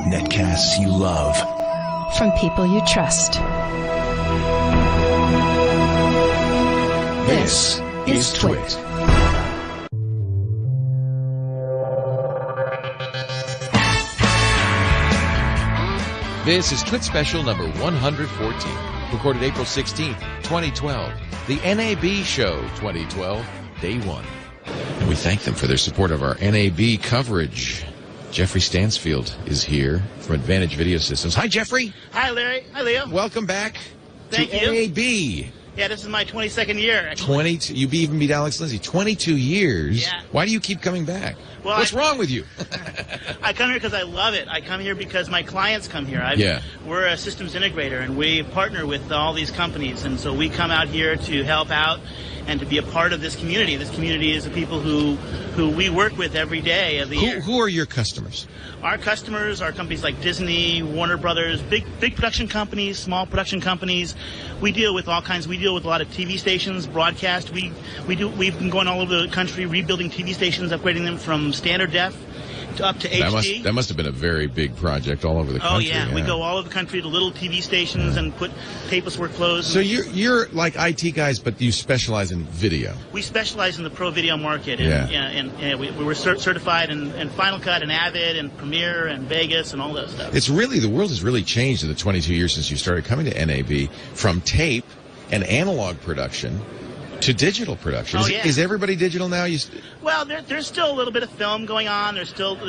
Netcasts you love. From people you trust. This is Twit. This is Twit Special number 114, recorded April 16th, 2012. The NAB Show 2012, Day 1. And we thank them for their support of our NAB coverage. Jeffrey Stansfield is here from Advantage Video Systems. Hi, Jeffrey. Hi, Larry. Hi, Leo. Welcome back Thank to you. NAB. Yeah, this is my 22nd year. 22. You even beat Alex Lindsay. 22 years. Yeah. Why do you keep coming back? Well, What's wrong with you? I come here because I love it. I come here because my clients come here. We're a systems integrator, and we partner with all these companies. And so we come out here to help out and to be a part of this community. This community is the people who we work with every day of the year. Who are your customers? Our customers are companies like Disney, Warner Brothers, big production companies, small production companies. We deal with all kinds. We deal with a lot of TV stations, broadcast. We've been going all over the country, rebuilding TV stations, upgrading them from standard def up to HD. That must have been a very big project all over the country. Oh, yeah. We go all over the country to little TV stations and put tapeless workflows. So you're like IT guys, but you specialize in video. We specialize in the pro video market. And we were certified in Final Cut and Avid and Premiere and Vegas and all that stuff. The world has really changed in the 22 years since you started coming to NAB, from tape and analog production to digital production. Is everybody digital now? Well, there's still a little bit of film going on. There's also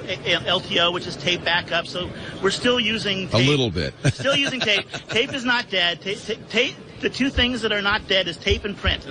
LTO, which is tape backup. So we're still using tape. A little bit. Still using tape. Tape is not dead. Tape. The two things that are not dead is tape and print.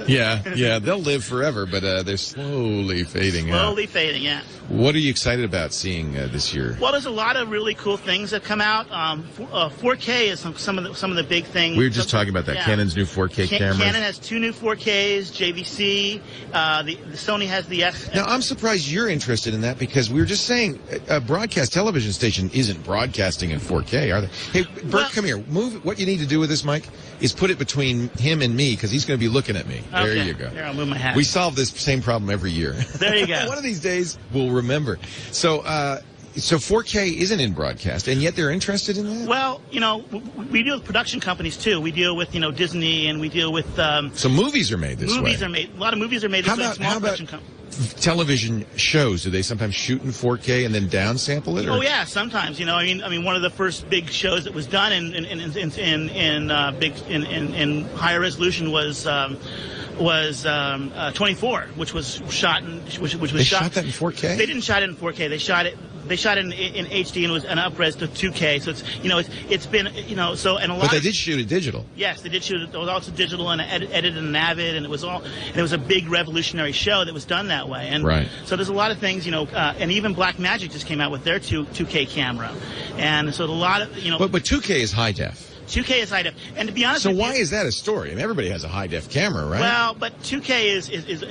Yeah, they'll live forever, but they're slowly fading out. Slowly fading, yeah. What are you excited about seeing this year? Well, there's a lot of really cool things that come out. 4K is some of the big things. We were just talking about that. Yeah. Canon's new 4K camera. Canon has two new 4Ks, JVC. The Sony has the X. Now, I'm surprised you're interested in that, because we were just saying a broadcast television station isn't broadcasting in 4K, are they? Hey, Bert, come here. Move. What you need to do with this mic is put it between him and me, because he's going to be looking at me. Okay. There you go. There, I'll move my hat. We solve this same problem every year. There you go. One of these days, we'll remember. So 4K isn't in broadcast, and yet they're interested in that? Well, we deal with production companies, too. We deal with, Disney, and we deal with... So movies are made this way? Movies are made. A lot of movies are made this way. Small production companies. Television shows, do they sometimes shoot in 4K and then downsample it? Or? Oh yeah, sometimes. I mean, one of the first big shows that was done in higher resolution was 24, which was shot in They shot that in 4K? They didn't shot it in 4K. They shot it in HD, and it was an up-res to 2K. So it's been so, and a lot. But they did shoot it digital. Yes, they did shoot it. It was also digital and edited in Avid, and it was a big revolutionary show that was done that way. And right. So there's a lot of things, and even Blackmagic just came out with their 2K camera, and so a lot of But 2K is high def. 2K is high def, and to be honest with you... So why is that a story? I mean, everybody has a high def camera, right? Well, but 2K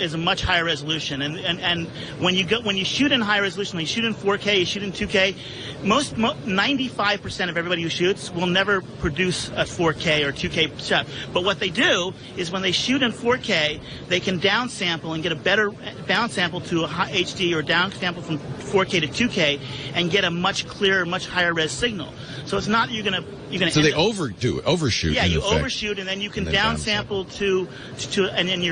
is a much higher resolution, and when you shoot in high resolution, when you shoot in 4K, you shoot in 2K, 95% of everybody who shoots will never produce a 4K or 2K shot. But what they do is when they shoot in 4K, they can downsample and get a better downsample to a HD or downsample from 4K to 2K and get a much clearer, much higher res signal. So it's not you're gonna. So they overshoot. Yeah, you overshoot, and then you can downsample to and then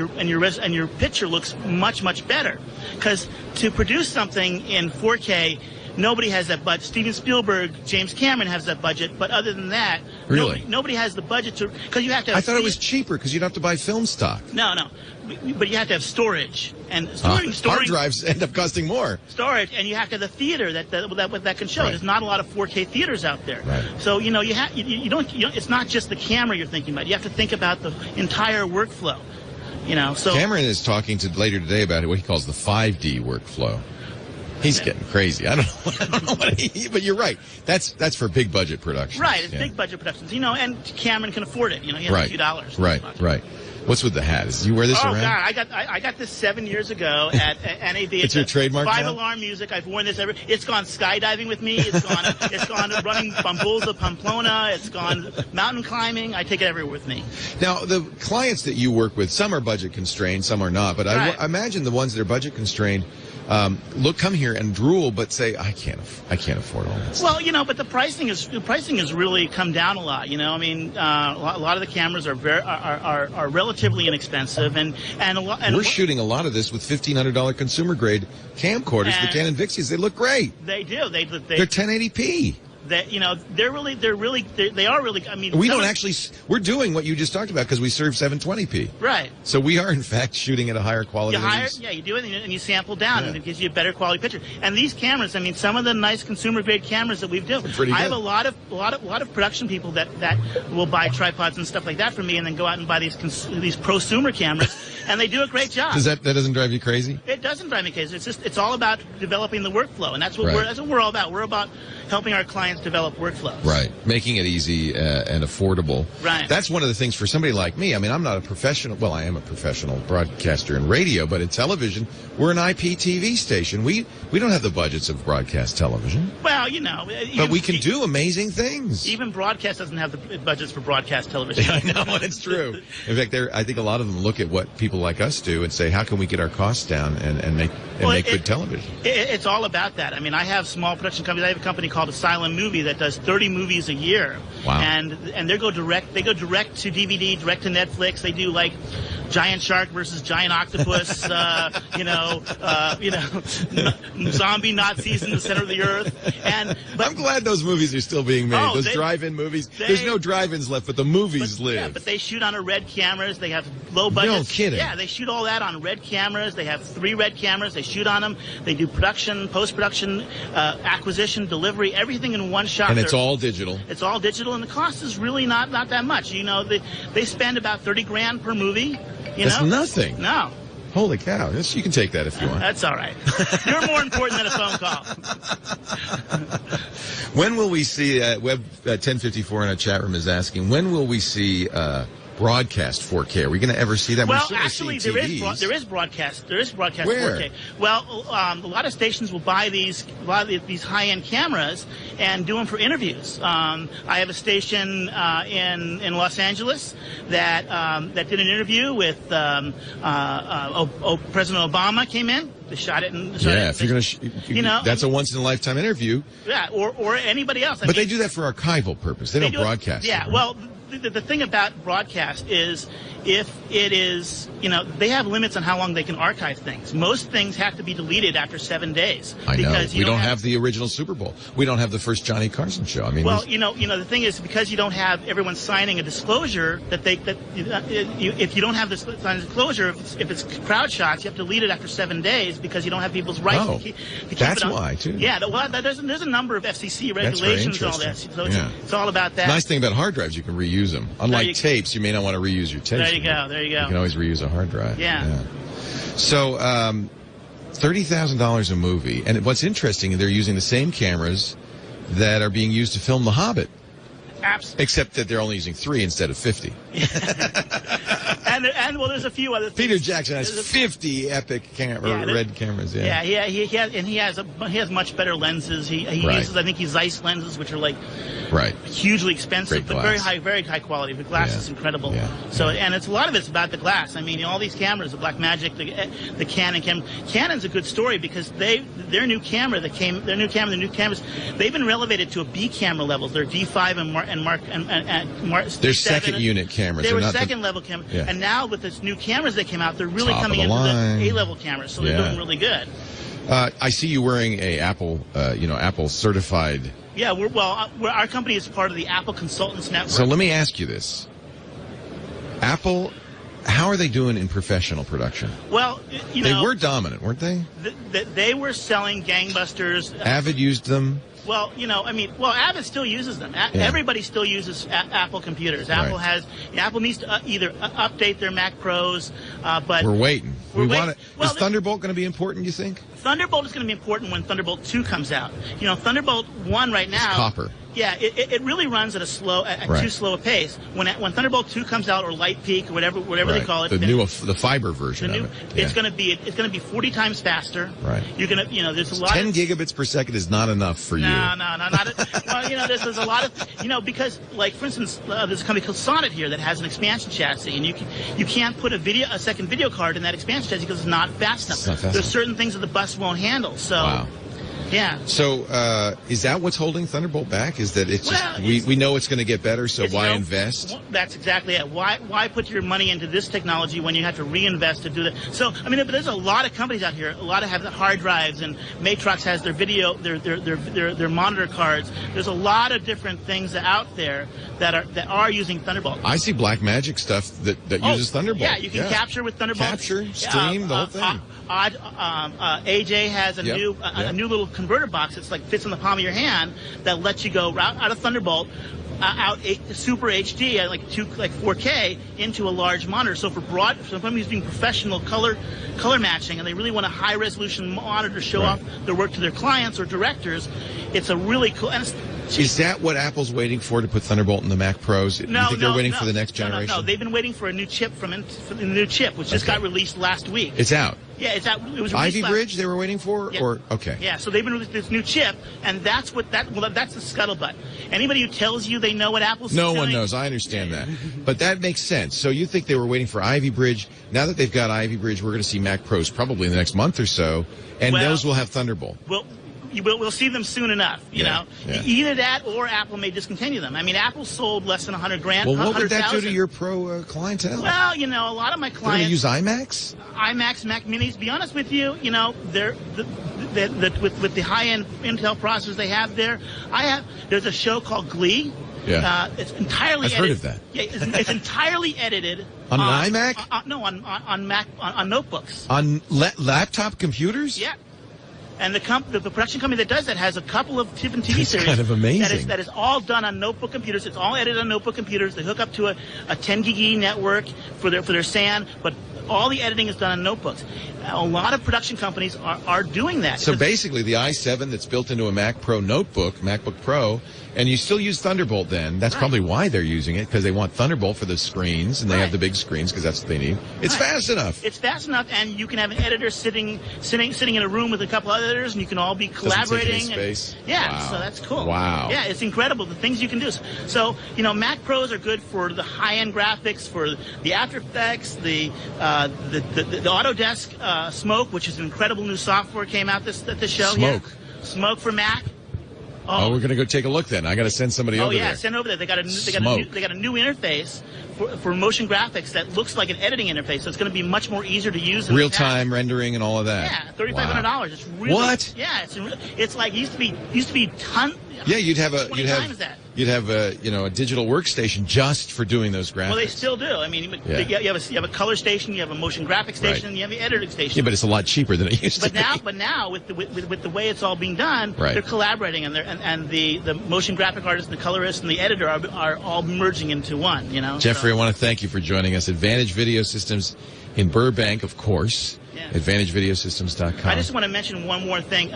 your picture looks much better. Because to produce something in 4K, nobody has that budget. Steven Spielberg, James Cameron has that budget, but other than that, really, nobody has the budget to, because you have to have... I thought it was cheaper because you'd have to buy film stock. No, but you have to have storage, and hard drives end up costing more. Storage, and you have to have the theater that can show. Right. There's not a lot of 4K theaters out there, right. So you don't. It's not just the camera you're thinking about. You have to think about the entire workflow. So Cameron is talking later today about what he calls the 5D workflow. He's getting crazy. I don't know but you're right. That's for big budget productions. Right, it's big budget productions. And Cameron can afford it. He has a few dollars. Right. What's with the hat? You wear this around? Oh God, I got this 7 years ago at NAB. It's your trademark now? 5-alarm music. I've worn this It's gone skydiving with me. It's gone running from Bulls of Pamplona. It's gone mountain climbing. I take it everywhere with me. Now, the clients that you work with, some are budget constrained, some are not. But Right. I imagine the ones that are budget constrained come here and drool, but say, I can't afford all this. Well, but the pricing has really come down a lot. I mean, a lot of the cameras are are relatively inexpensive, and we're shooting a lot of this with $1,500 consumer grade camcorders, the Canon Vixies. They look great. They do. They're 1080p. That they are really. I mean, we're doing what you just talked about because we serve 720p. Right. So we are in fact shooting at a higher quality. You do it and you sample down, and it gives you a better quality picture. And these cameras, I mean, some of the nice consumer grade cameras that we've done. I have a lot of production people that will buy tripods and stuff like that from me, and then go out and buy these prosumer cameras, and they do a great job. That doesn't drive you crazy? It doesn't drive me crazy. It's all about developing the workflow, and that's what we're all about. We're about helping our clients develop workflows. Right. Making it easy and affordable. Right. That's one of the things for somebody like me. I mean, I'm not a professional. Well, I am a professional broadcaster in radio, but in television, we're an IPTV station. We don't have the budgets of broadcast television. Well, but we can do amazing things. Even broadcast doesn't have the budgets for broadcast television. I know, it's true. In fact, I think a lot of them look at what people like us do and say, how can we get our costs down and make good television? It's all about that. I mean, I have small production companies. I have a company called Asylum Movie that does 30 movies a year. Wow. And they go direct to DVD, direct to Netflix. They do like giant shark versus giant octopus, zombie Nazis in the center of the earth. But I'm glad those movies are still being made. Those drive-in movies. There's no drive-ins left, but the movies live. Yeah, but they shoot on red cameras. They have low budgets. No kidding. Yeah, they shoot all that on red cameras. They have 3 red cameras. They shoot on them. They do production, post-production, acquisition, delivery, everything in one shot. And it's all digital. It's all digital, and the cost is really not that much. They spend about $30,000 per movie. That's nothing. No. Holy cow. You can take that if you want. That's all right. You're more important than a phone call. When will we see, Web 1054 in our chat room is asking, when will we see broadcast 4K? Are we going to ever see that? Well, actually, there is broadcast. There is broadcast Where? 4K. Well, a lot of stations will buy these high-end cameras and do them for interviews. I have a station in Los Angeles that did an interview with President Obama. Came in. They shot it. If you're going to, that's a once-in-a-lifetime interview. Yeah, or anybody else. But they do that for archival purpose. They don't broadcast. Yeah, well, the thing about broadcast is if it is, they have limits on how long they can archive things. Most things have to be deleted after 7 days. I know. We don't have the original Super Bowl. We don't have the first Johnny Carson show. I mean, well, the thing is because you don't have everyone signing a disclosure if you don't have this disclosure, if it's crowd shots, you have to delete it after 7 days because you don't have people's rights to keep that's it on. why, too. Yeah, well, there's a number of FCC regulations and all that. So it's all about that. Nice thing about hard drives, you can reuse them. Unlike tapes, you may not want to reuse your tapes. There you go. You can always reuse a hard drive. Yeah. So, $30,000 a movie. And what's interesting, they're using the same cameras that are being used to film The Hobbit. Absolutely. Except that they're only using 3 instead of 50. and there's a few other things. Peter Jackson has 50 epic red cameras. Yeah. He has much better lenses. He uses, I think, Zeiss lenses, which are like hugely expensive, but very high quality. The glass is incredible. Yeah. So, and a lot of it's about the glass. I mean, all these cameras, the Blackmagic, the Canon camera. Canon's a good story because their new cameras, they've been elevated to a B camera levels. They're D5 and Mark. They're second unit cameras. They were second level cameras, and now with this new cameras that came out, they're really Top coming into line. the A-level cameras. So they're doing really good. I see you wearing a Apple certified. Yeah, our company is part of the Apple Consultants Network. So let me ask you this. Apple, how are they doing in professional production? Well, they were dominant, weren't they? They were selling gangbusters. Avid used them. Well, Avid still uses them. Everybody still uses Apple computers. Apple needs to either update their Mac Pros, but we're waiting. Is Thunderbolt going to be important, you think? Thunderbolt is going to be important when Thunderbolt 2 comes out. Thunderbolt 1 right now. It's copper. Yeah, it really runs at a slow, at Right. too slow a pace. When Thunderbolt 2 comes out, or Light Peak, or whatever Right. they call it, The fiber version of it. it's going to be 40 times faster. Right. You're going to, there's a lot. 10 gigabits per second is not enough for you. No, not. Well, there's a lot of, because, like, for instance, there's a company called Sonnet here that has an expansion chassis, and you can't put a second video card in that expansion chassis because it's not fast enough. It's not fast There's enough. certain things that the bus won't handle. So. Wow. Yeah. So, is that what's holding Thunderbolt back? Is that it's just, we know it's going to get better, so why invest? That's exactly it. Why put your money into this technology when you have to reinvest to do that? So, I mean, there's a lot of companies out here. A lot of have the hard drives, and Matrox has their video, their monitor cards. There's a lot of different things out there that are using Thunderbolt. I see Blackmagic stuff that uses Thunderbolt. Yeah, you can capture with Thunderbolt. Capture, stream, the whole thing. AJ has a new little converter box that's like fits in the palm of your hand that lets you go out of Thunderbolt Super HD at like 4K into a large monitor. So for somebody's doing professional color matching and they really want a high resolution monitor to show off their work to their clients or directors, it's a really cool. And is that what Apple's waiting for to put Thunderbolt in the Mac Pros? Do you think they're waiting for the next generation? No, they've been waiting for a new chip for the new chip, which just got released last week. It's out. Yeah, it's out. It was Ivy Bridge they were waiting for, yeah. or okay. Yeah, so they've been releasing this new chip, and that's the scuttlebutt. Anybody who tells you they know what Apple's no doing, one knows. I understand that, but that makes sense. So you think they were waiting for Ivy Bridge? Now that they've got Ivy Bridge, we're going to see Mac Pros probably in the next month or so, and those will have Thunderbolt. We'll see them soon enough, you know. Yeah. Either that or Apple may discontinue them. I mean, Apple sold less than 100 grand. Well, what would that do to your pro clientele? Well, a lot of my clients... They're going to use iMacs? iMacs, Mac Minis. To be honest with you, they're with the high-end Intel processors they have there. There's a show called Glee. Yeah. It's entirely I've heard of that. Yeah, it's entirely edited. On an iMac? No, on Mac, on notebooks. On laptop computers? Yeah. And the production company that does that has a couple of different TV series. Kind of amazing. That is all done on notebook computers. It's all edited on notebook computers. They hook up to a 10 gig network for their SAN, but all the editing is done on notebooks. A lot of production companies are doing that. So basically, the i7 that's built into a Mac Pro notebook, MacBook Pro, and you still use Thunderbolt then. That's probably why they're using it, because they want Thunderbolt for the screens, and they have the big screens because that's what they need. It's fast enough. It's fast enough, and you can have an editor sitting in a room with a couple of editors, and you can all be collaborating. Doesn't take any space. Yeah, so that's cool. Wow. Yeah, it's incredible, the things you can do. So, Mac Pros are good for the high-end graphics, for the After Effects, the Autodesk Smoke, which is an incredible new software came out at this show. Smoke for Mac. Oh, we're going to go take a look then. I got to send somebody over there. Oh yeah, send over there. They got a new interface for motion graphics that looks like an editing interface. So it's going to be much more easier to use. Real time rendering and all of that. Yeah, $3,500. It's really what? Yeah, it's like used to be ton. Yeah, you'd have a digital workstation just for doing those graphics. Well, they still do. I mean, you have a color station, you have a motion graphics station, and you have an editing station. Yeah, but it's a lot cheaper than it used to be. But now with the way it's all being done, they're collaborating, and the motion graphic artist, and the colorist, and the editor are all merging into one. Jeffrey, I want to thank you for joining us. Advantage Video Systems in Burbank, of course. Yeah. AdvantageVideoSystems.com. I just want to mention one more thing.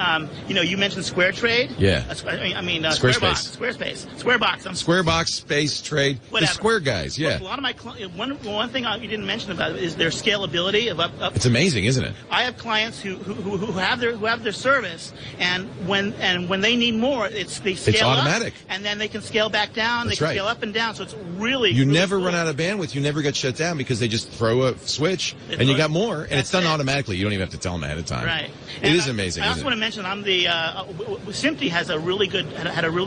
You mentioned Square Trade. Yeah. Squarespace. Squarebox, Space Trade. Whatever. The Square guys. Yeah. Look, a lot of my one thing you didn't mention about it is their scalability of up. It's amazing, isn't it? I have clients who have their service, and when they need more, they scale it's automatic, up, and then they can scale back down. That's they can scale up and down. So it's really you really never cool. run out of bandwidth. You never get shut down because they just throw a switch and you got more, and it's done automatically. You don't even have to tell them ahead of time. Right. It is amazing. I also want to mention SMPTE has had a really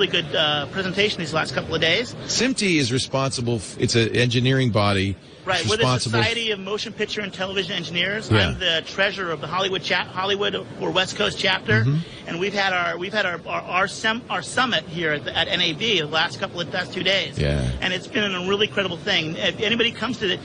good presentation these last couple of days. SMPTE is responsible. It's an engineering body. Right, we're the Society of Motion Picture and Television Engineers. Yeah. I'm the treasurer of the Hollywood or West Coast chapter, and we've had our summit here at NAB the last 2 days. Yeah. And it's been a really incredible thing. If anybody comes to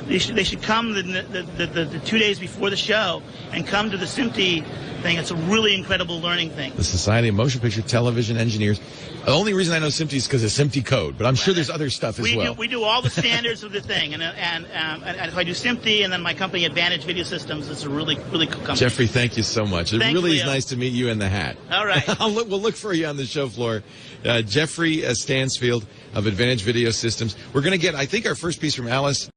they should come the 2 days before the show and come to the SMPTE thing. It's a really incredible learning thing. The Society of Motion Picture Television Engineers. The only reason I know SMPTE is because of SMPTE code, but I'm sure there's other stuff as well. We do all the standards of the thing, and and I do SIMPD, and then my company Advantage Video Systems is a really cool company. Jeffrey, thank you so much. It Thanks, really Leo. is nice to meet you in the hat. All right. We'll look for you on the show floor. Jeffrey Stansfield of Advantage Video Systems. We're going to get, I think, our first piece from Alice.